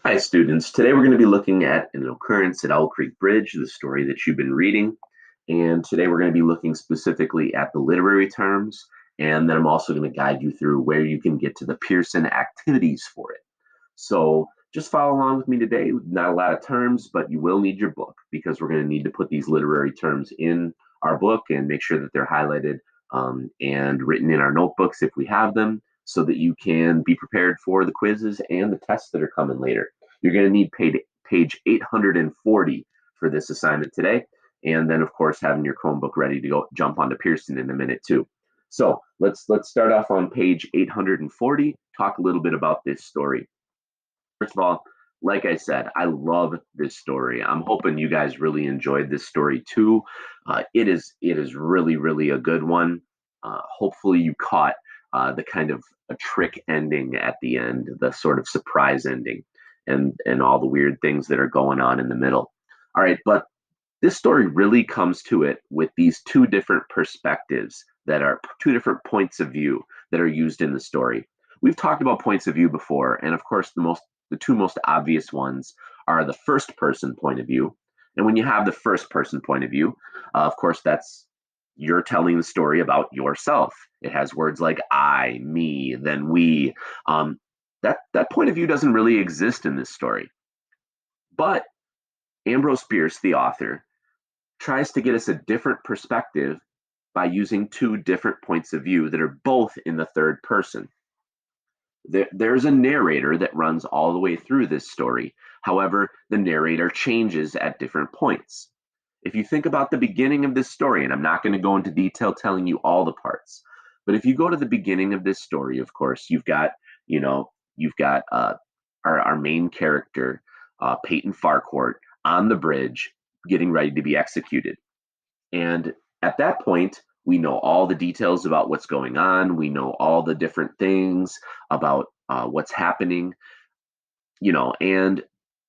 Hi, students. Today we're going to be looking at an occurrence at Owl Creek Bridge, the story that you've been reading. And today we're going to be looking specifically at the literary terms. And then I'm also going to guide you through where you can get to the Pearson activities for it. So just follow along with me today. Not a lot of terms, but you will need your book because we're going to need to put these literary terms in our book and make sure that they're highlighted and written in our notebooks if we have them so that you can be prepared for the quizzes and the tests that are coming later. You're going to need page 840 for this assignment today. And then, of course, having your Chromebook ready to go jump onto Pearson in a minute, too. So let's start off on page 840, talk a little bit about this story. First of all, like I said, I love this story. I'm hoping you guys really enjoyed this story too. It is really a good one. Hopefully you caught the kind of a trick ending at the end, the sort of surprise ending, and all the weird things that are going on in the middle. All right, but this story really comes to it with these two different perspectives that are two different points of view that are used in the story. We've talked about points of view before, and of course, the two most obvious ones are the first person point of view. And when you have the first person point of view, of course, that's you're telling the story about yourself. It has words like I, me, then we. That point of view doesn't really exist in this story. But Ambrose Bierce, the author, tries to get us a different perspective by using two different points of view that are both in the third person. There's a narrator that runs all the way through this story. However, the narrator changes at different points. If you think about the beginning of this story, and I'm not going to go into detail telling you all the parts, but if you go to the beginning of this story, of course, you know, you've got our main character, Peyton Farcourt, on the bridge getting ready to be executed. And at that point, we know all the details about what's going on. We know all the different things about what's happening, and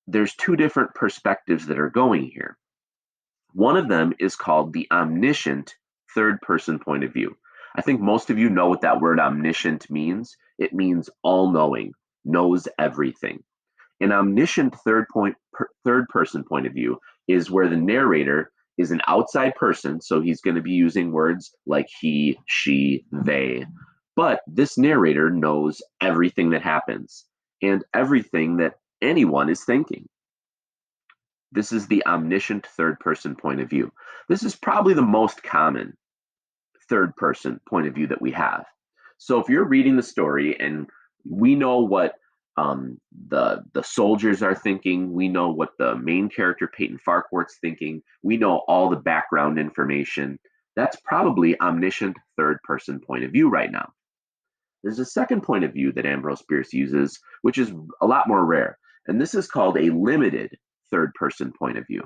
there's two different perspectives that are going here. One of them is called the omniscient third person point of view. I think most of you know what that word omniscient means. It means all knowing, knows everything. An omniscient third person point of view is where the narrator is an outside person, so he's going to be using words like he, she, they. But this narrator knows everything that happens and everything that anyone is thinking. This is the omniscient third person point of view. This is probably the most common third person point of view that we have. So if you're reading the story and we know what the soldiers are thinking, we know what the main character Peyton Farcourt's thinking, we know all the background information. That's probably omniscient third person point of view right now. There's a second point of view that Ambrose Bierce uses, which is a lot more rare, and this is called a limited third person point of view.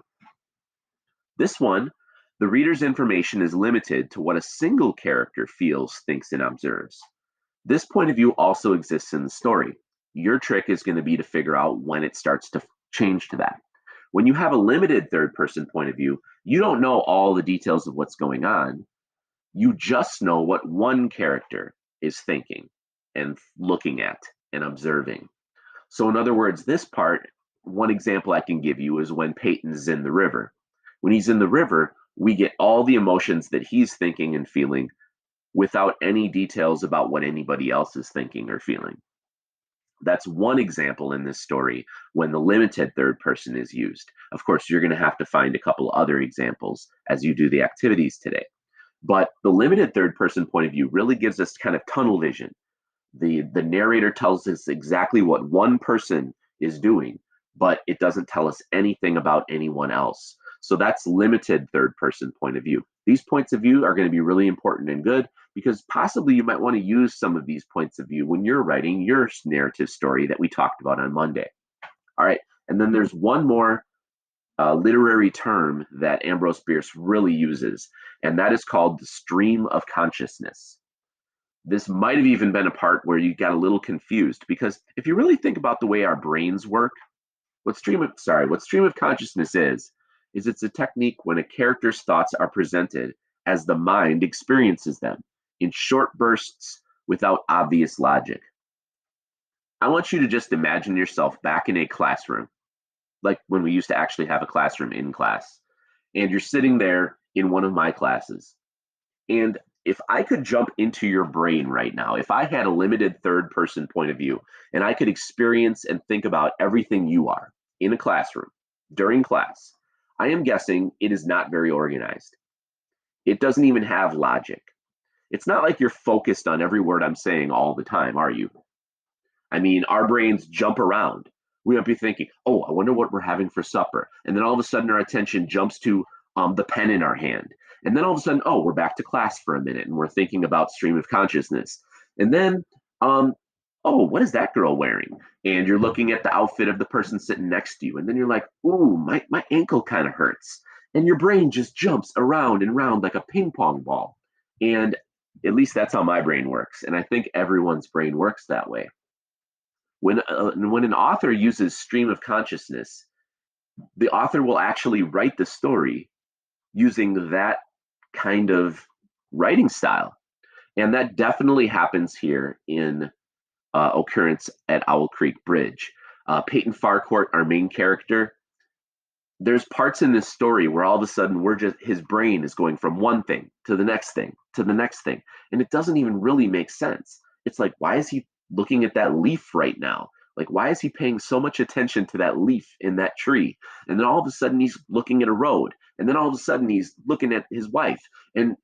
This one, the reader's information is limited to what a single character feels, thinks, and observes. This point of view also exists in the story. Your trick is going to be to figure out when it starts to change to that. When you have a limited third person point of view, you don't know all the details of what's going on. You just know what one character is thinking and looking at and observing. So, in other words, this part, one example I can give you is when Peyton's in the river. When he's in the river, we get all the emotions that he's thinking and feeling without any details about what anybody else is thinking or feeling. That's one example in this story when the limited third person is used. Of course, you're going to have to find a couple other examples as you do the activities today. But the limited third person point of view really gives us kind of tunnel vision. The narrator tells us exactly what one person is doing, but it doesn't tell us anything about anyone else. So that's limited third person point of view. These points of view are going to be really important and good because possibly you might want to use some of these points of view when you're writing your narrative story that we talked about on Monday. All right. And then there's one more literary term that Ambrose Bierce really uses, and that is called the stream of consciousness. This might have even been a part where you got a little confused because if you really think about the way our brains work, what stream of consciousness is it's a technique when a character's thoughts are presented as the mind experiences them in short bursts without obvious logic. I want you to just imagine yourself back in a classroom, like when we used to actually have a classroom in class, and you're sitting there in one of my classes. And if I could jump into your brain right now, if I had a limited third person point of view and I could experience and think about everything you are in a classroom during class, I am guessing it is not very organized. It doesn't even have logic. It's not like you're focused on every word I'm saying all the time, are you? I mean, our brains jump around. We might be thinking, oh, I wonder what we're having for supper. And then all of a sudden, our attention jumps to the pen in our hand. And then all of a sudden, oh, we're back to class for a minute and we're thinking about stream of consciousness. And then, um, oh, what is that girl wearing? And you're looking at the outfit of the person sitting next to you. And then you're like, ooh, my ankle kind of hurts. And your brain just jumps around and around like a ping pong ball. And at least that's how my brain works. And I think everyone's brain works that way. When an author uses stream of consciousness, the author will actually write the story using that kind of writing style. And that definitely happens here in Occurrence at Owl Creek Bridge. Peyton Farcourt, our main character, there's parts in this story where all of a sudden his brain is going from one thing to the next thing to the next thing. And it doesn't even really make sense. It's like, why is he looking at that leaf right now? Like, why is he paying so much attention to that leaf in that tree? And then all of a sudden he's looking at a road. And then all of a sudden he's looking at his wife. And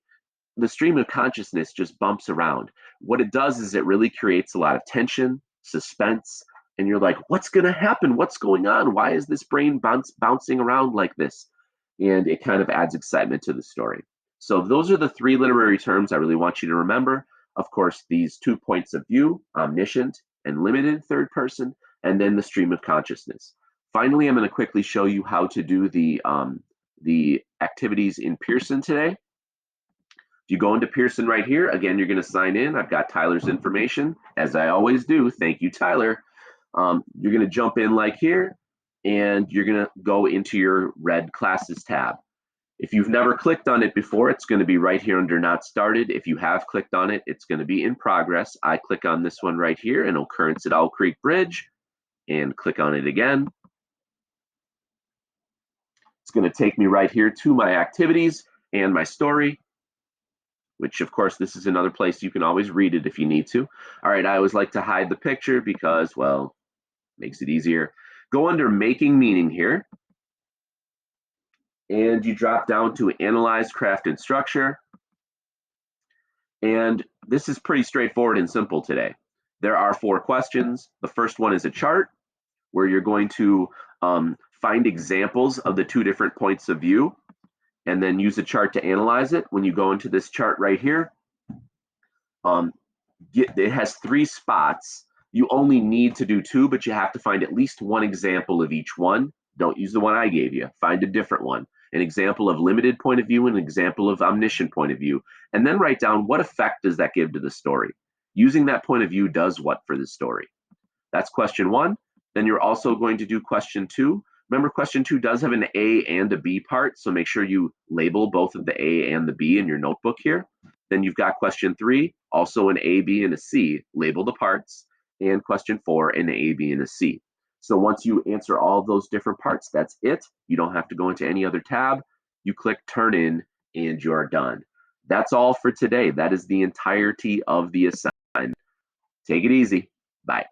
the stream of consciousness just bumps around. What it does is it really creates a lot of tension, suspense, and you're like, what's going to happen? What's going on? Why is this brain bouncing around like this? And it kind of adds excitement to the story. So those are the three literary terms I really want you to remember. Of course, these 2 points of view, omniscient and limited third person, and then the stream of consciousness. Finally, I'm going to quickly show you how to do the activities in Pearson today. If you go into Pearson right here, again, you're going to sign in. I've got Tyler's information, as I always do. Thank you, Tyler. You're going to jump in like here, and you're going to go into your red classes tab. If you've never clicked on it before, it's going to be right here under Not Started. If you have clicked on it, it's going to be in progress. I click on this one right here, an Occurrence at Owl Creek Bridge, and click on it again. It's going to take me right here to my activities and my story, which of course, this is another place you can always read it if you need to. All right, I always like to hide the picture because, well, makes it easier. Go under Making Meaning here, and you drop down to Analyze, Craft, and Structure. And this is pretty straightforward and simple today. There are 4 questions. The first one is a chart where you're going to find examples of the 2 different points of view and then use a chart to analyze it. When you go into this chart right here, it has 3 spots. You only need to do 2, but you have to find at least 1 example of each one. Don't use the one I gave you. Find a different one. An example of limited point of view and an example of omniscient point of view. And then write down what effect does that give to the story. Using that point of view does what for the story. That's question 1. Then you're also going to do question 2. Remember, question 2 does have an A and a B part, so make sure you label both of the A and the B in your notebook here. Then you've got question 3, also an A, B, and a C. Label the parts. And question 4, an A, B, and a C. So once you answer all of those different parts, that's it. You don't have to go into any other tab. You click Turn In, and you're done. That's all for today. That is the entirety of the assignment. Take it easy. Bye.